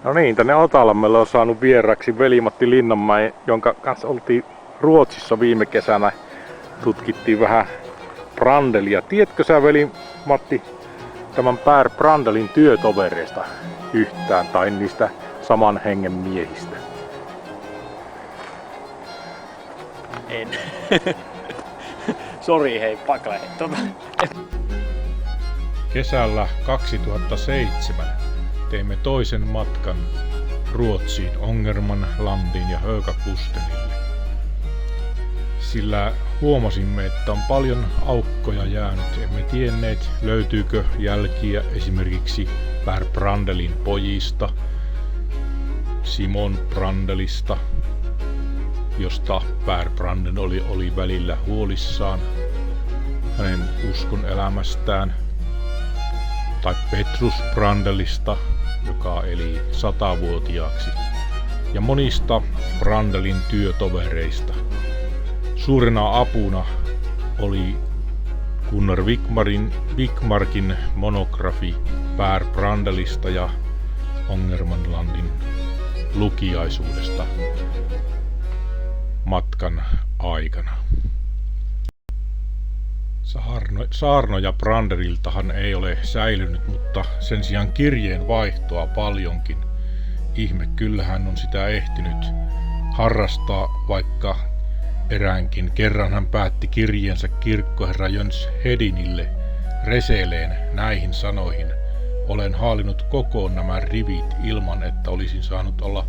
No niin, tänne Otalammelle on saanut vieraksi veli-Matti Linnanmäe, jonka kanssa oltiin Ruotsissa viime kesänä. Tutkittiin vähän brandelia. Tiedätkö sä, veli-Matti, tämän Per Brandelin työtovereista yhtään tai niistä saman hengen miehistä? En. Sori hei, pakle. Kesällä 2007 teimme toisen matkan Ruotsiin, Ångermanlandiin ja Högakustenille. Sillä huomasimme, että on paljon aukkoja jäänyt. Emme tienneet, löytyykö jälkiä esimerkiksi Per Brandelin pojista, Simon Brandelista, josta Per Brandel oli välillä huolissaan hänen uskon elämästään, tai Petrus Brandelista, joka eli 100-vuotiaaksi, ja monista Brandelin työtovereista. Suurena apuna oli Gunnar Wikmarkin monografi Per Brandelista ja Ångermanlandin lukiaisuudesta matkan aikana. Saarnoja Brandeliltahan ei ole säilynyt, mutta sen sijaan kirjeen vaihtoa paljonkin. Ihme, kyllähän on sitä ehtinyt harrastaa, vaikka eräänkin kerran hän päätti kirjeensä kirkkoherra Jöns Hedinille Reseleen näihin sanoihin: olen haalinnut kokoon nämä rivit ilman, että olisin saanut olla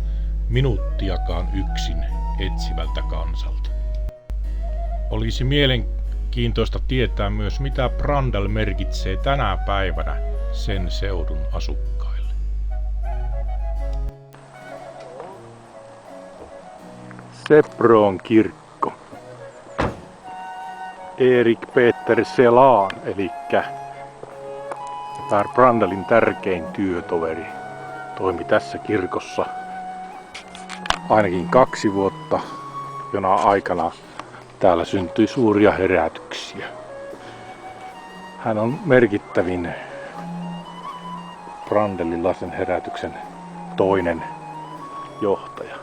minuuttiakaan yksin etsivältä kansalta. Olisi mielenkiintoista tietää myös, mitä Brandel merkitsee tänä päivänä sen seudun asukkaille. Sebron kirkko. Erik Peter Selan, eli Per Brandelin tärkein työtoveri, toimi tässä kirkossa ainakin 2 vuotta, jona aikana täällä syntyi suuria herätyksiä. Hän on merkittävin Brandelilaisen herätyksen toinen johtaja.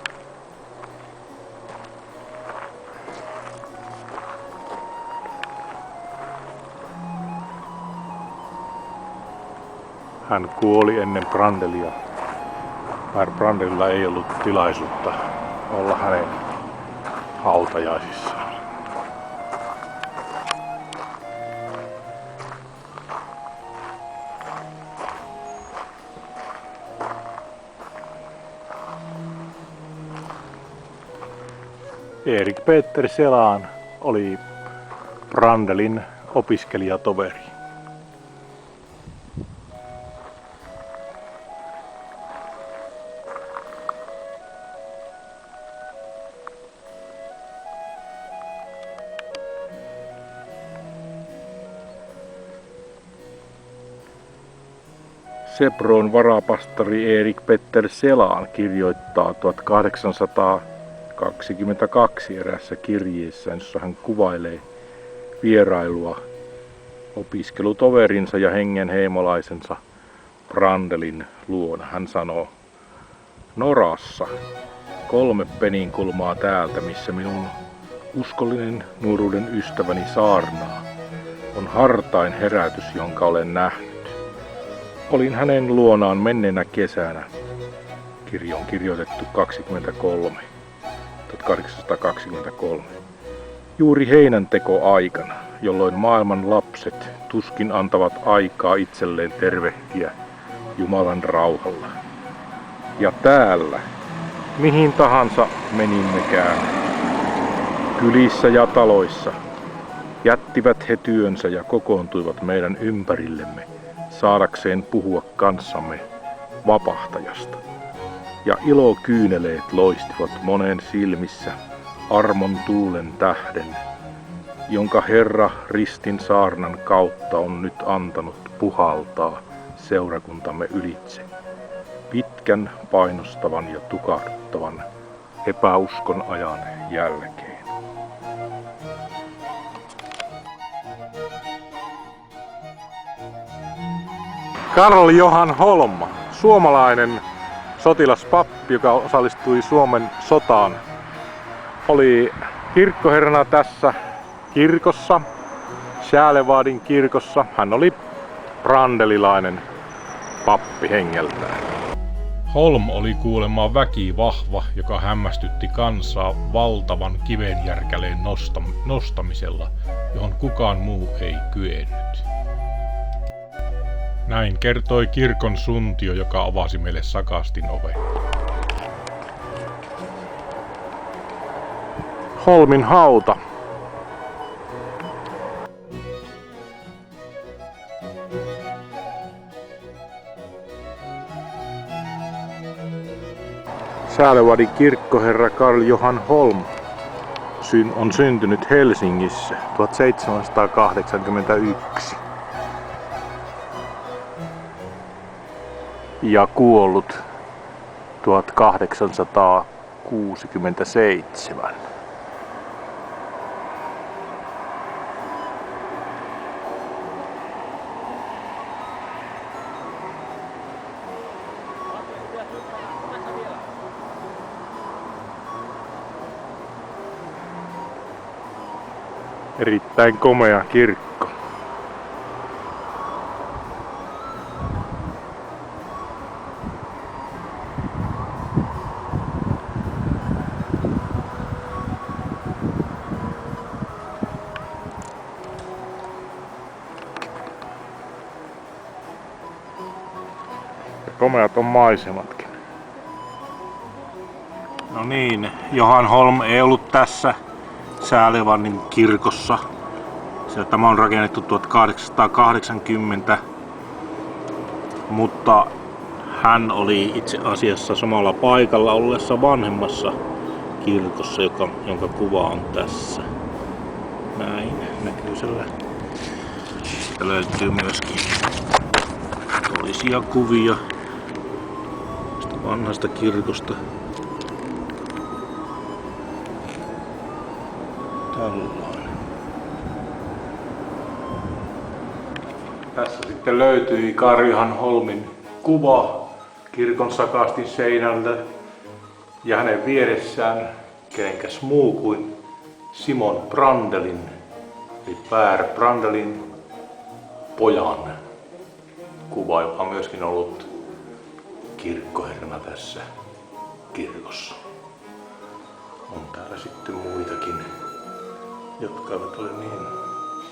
Hän kuoli ennen Brandelia. Per Brandelilla ei ollut tilaisuutta olla hänen hautajaisissaan. Erik Peter Selan oli Brandelin opiskelijatoveri. Sebron varapastori Erik Peter Selan kirjoittaa 1822 erässä kirjeessä, jossa hän kuvailee vierailua opiskelutoverinsa ja hengenheimolaisensa Brandelin luona. Hän sanoo: Norassa 3 peninkulmaa täältä, missä minun uskollinen nuoruuden ystäväni saarnaa, on hartain herätys, jonka olen nähnyt. Olin hänen luonaan menneenä kesänä. Kirja on kirjoitettu 1823. Juuri heinäntekoaikana, jolloin maailman lapset tuskin antavat aikaa itselleen tervehtiä Jumalan rauhalla. Ja täällä, mihin tahansa menimmekään, kylissä ja taloissa, jättivät he työnsä ja kokoontuivat meidän ympärillemme saadakseen puhua kanssamme vapahtajasta. Ja ilokyyneleet loistivat monen silmissä armon tuulen tähden, jonka Herra ristin saarnan kautta on nyt antanut puhaltaa seurakuntamme ylitse pitkän, painostavan ja tukahduttavan epäuskon ajan jälkeen. Karl Johan Holm, suomalainen sotilaspappi, joka osallistui Suomen sotaan. Oli kirkkoherrana tässä kirkossa, Säälevadin kirkossa. Hän oli brandelilainen pappi hengeltään. Holm oli kuulemma väkivahva, joka hämmästytti kansaa valtavan kivenjärkäleen nostamisella, johon kukaan muu ei kyennyt. Näin kertoi kirkon suntio, joka avasi meille sakastin oven. Holmin hauta. Säälevadin kirkkoherra Karl Johan Holm on syntynyt Helsingissä 1781 ja kuollut 1867. Erittäin komea kirkko. Ja komeat on maisematkin. No niin, Johan Holm ei ollut tässä Säälevadin kirkossa. Tämä on rakennettu 1880, mutta hän oli itse asiassa samalla paikalla ollessa vanhemmassa kirkossa, jonka kuva on tässä. Näin näkyy siellä. Sitten löytyy myöskin toisia kuvia tästä vanhasta kirkosta. Tällainen. Tässä sitten löytyi Karl Johan Holmin kuva kirkon sakastin seinältä ja hänen vieressään kenenkäs muu kuin Simon Brandelin, eli Pär Brandelin pojan kuva, joka on myöskin ollut kirkkoherrana tässä kirkossa. On täällä sitten muitakin, jotka eivät ole niin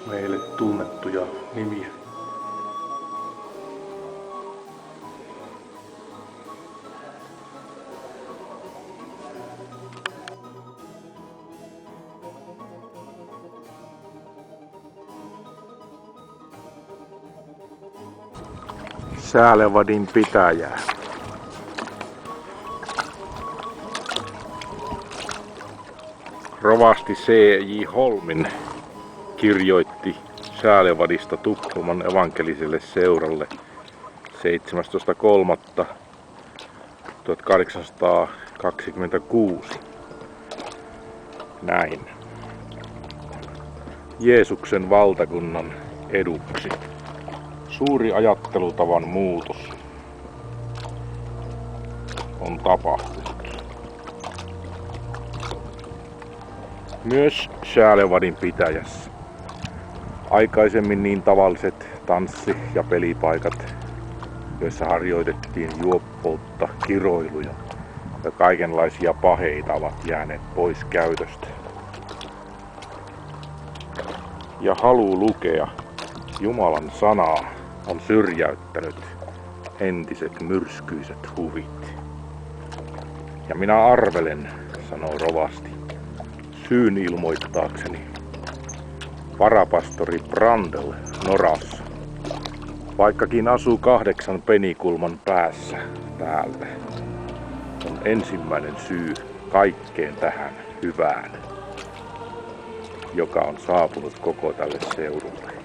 meille tunnettuja nimiä. Säälevadin pitäjää. Rovasti C.J. Holmin kirjoitti Säälevadista Tukholman evankeliselle seuralle 17.3.1826. Näin. Jeesuksen valtakunnan eduksi. Suuri ajattelutavan muutos on tapahtunut. Myös Säälevadin pitäjässä. Aikaisemmin niin tavalliset tanssi- ja pelipaikat, joissa harjoitettiin juoppoutta, kiroiluja ja kaikenlaisia paheita, ovat jääneet pois käytöstä. Ja halu lukea Jumalan sanaa on syrjäyttänyt entiset myrskyiset huvit. Ja minä arvelen, sanoo rovasti, syyn ilmoittaakseni. Varapastori Brandel Norassa, vaikkakin asuu 8 penikulman päässä täällä, on ensimmäinen syy kaikkeen tähän hyvään, joka on saapunut koko tälle seudulle.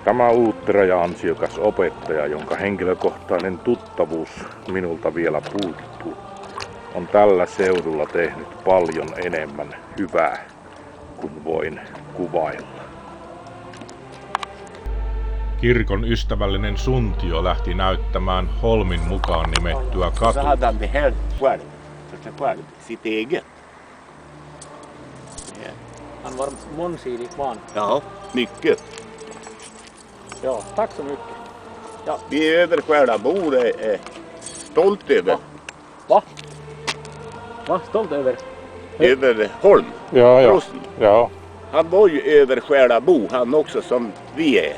Tämä uuttera ja ansiokas opettaja, jonka henkilökohtainen tuttavuus minulta vielä puuttuu, on tällä seudulla tehnyt paljon enemmän hyvää kuin voin kuvailla. Kirkon ystävällinen Suntio lähti näyttämään Holmin mukaan nimettyä Så katua. hade han det här själv, för sig själv, sitt eget. Ja. Han var mångsidig man. Ja, mycket. Ja, tack så mycket. Vi Överskälabor är stolt över, Va? Va? Stolt över? över Holm. Ja, ja. Rossen. Ja. Han var ju Överskälabo han också som vi är.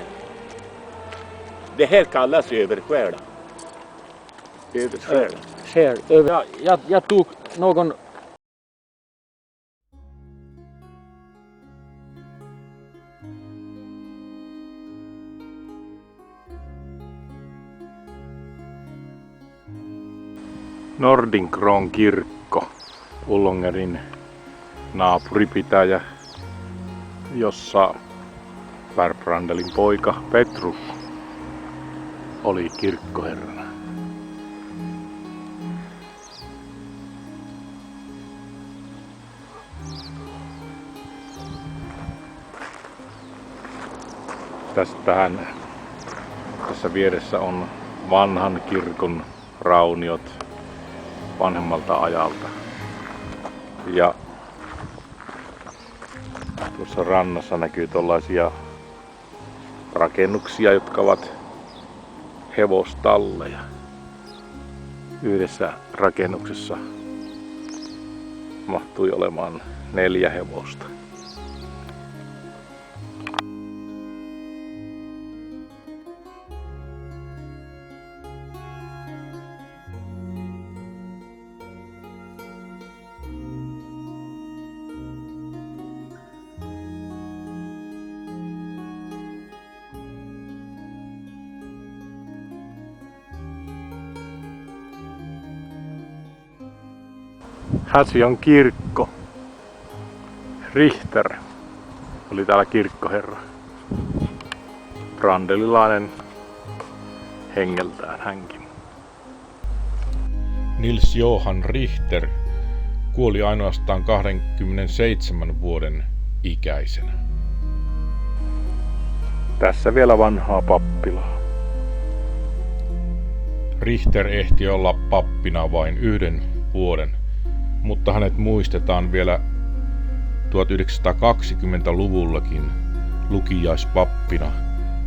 Det här kallas Överskäla. Överskäla. Själ. Över. Jag tog någon... Nordinkron kirkko, Ullongerin naapuripitäjä, jossa Värbrandelin poika Petrus oli kirkkoherrana. Tässä vieressä on vanhan kirkon rauniot vanhemmalta ajalta. Ja tuossa rannassa näkyy tuollaisia rakennuksia, jotka ovat hevostalleja. Yhdessä rakennuksessa mahtui olemaan 4 hevosta. Häsion kirkko. Richter oli täällä kirkkoherra. Brandelilainen hengeltään hänkin. Nils Johan Richter kuoli ainoastaan 27 vuoden ikäisenä. Tässä vielä vanhaa pappilaa. Richter ehti olla pappina vain 1 vuoden, mutta hänet muistetaan vielä 1920-luvullakin lukiaispappina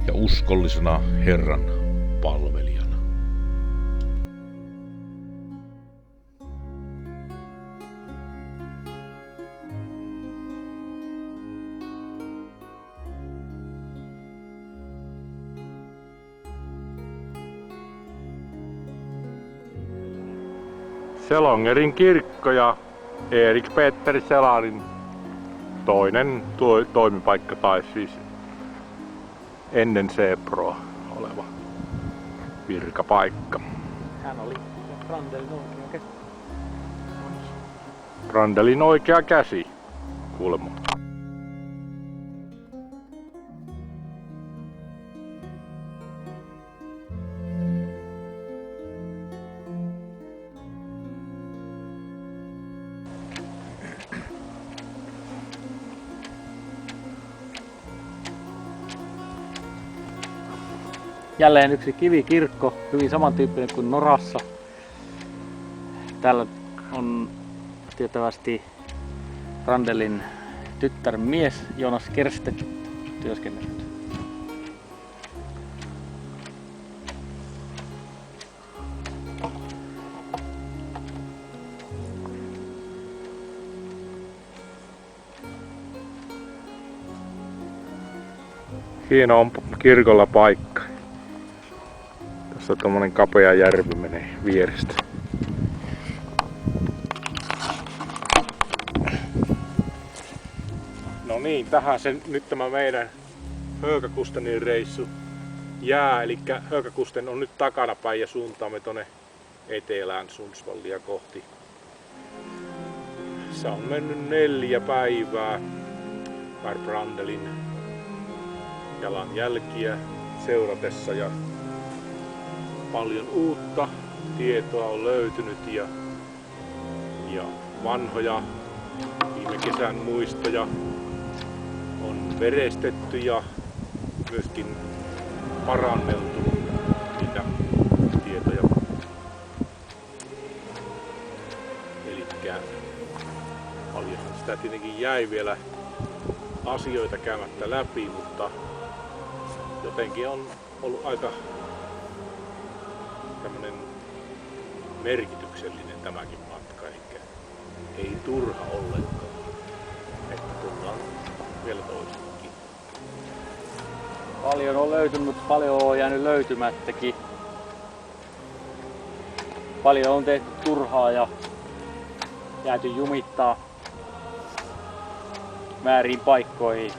ja uskollisena Herran palvelijana. Selongerin kirkko ja Erik Peter Selarin toinen toimipaikka, tai siis ennen Seproa oleva virkapaikka. Hän oli Brandelin oikea käsi. Brandelin oikea käsi, kuulemma. Jälleen yksi kivikirkko, hyvin samantyyppinen kuin Norassa. Täällä on tiettävästi Brandelin tyttär mies Jonas Kerstedt työskennellyt. Hieno on kirkolla paikka. Tässä tommonen kapea järvi menee vierestä. No niin, tähän se nyt tämä meidän Högakustenin reissu jää. Eli Högakusten on nyt takanapäin ja suuntaamme tonne etelään Sundsvallia kohti. Se on mennyt 4 päivää Värbrandelin jalanjälkiä seuratessa ja paljon uutta tietoa on löytynyt ja vanhoja viime kesän muistoja on verestetty ja myöskin paranneltu niitä tietoja. Elikkä paljon sitä tietenkin jäi vielä asioita käymättä läpi, mutta jotenkin on ollut aika tämmönen merkityksellinen tämäkin matka, eli ei turha ollenkaan, että tullaan vielä toisenkin. Paljon on löytynyt, mutta paljon on jäänyt löytymättäkin. Paljon on tehty turhaa ja jääty jumittaa vääriin paikkoihin.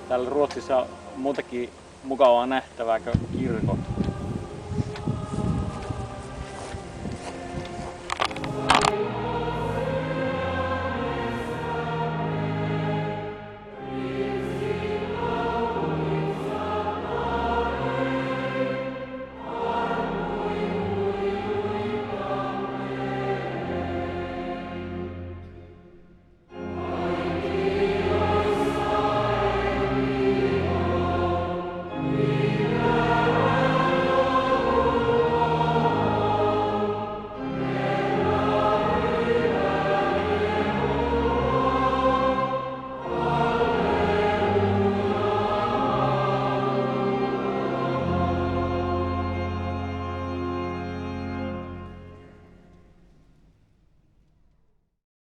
Täällä Ruotsissa on muutakin mukavaa nähtävää kuin kirkot.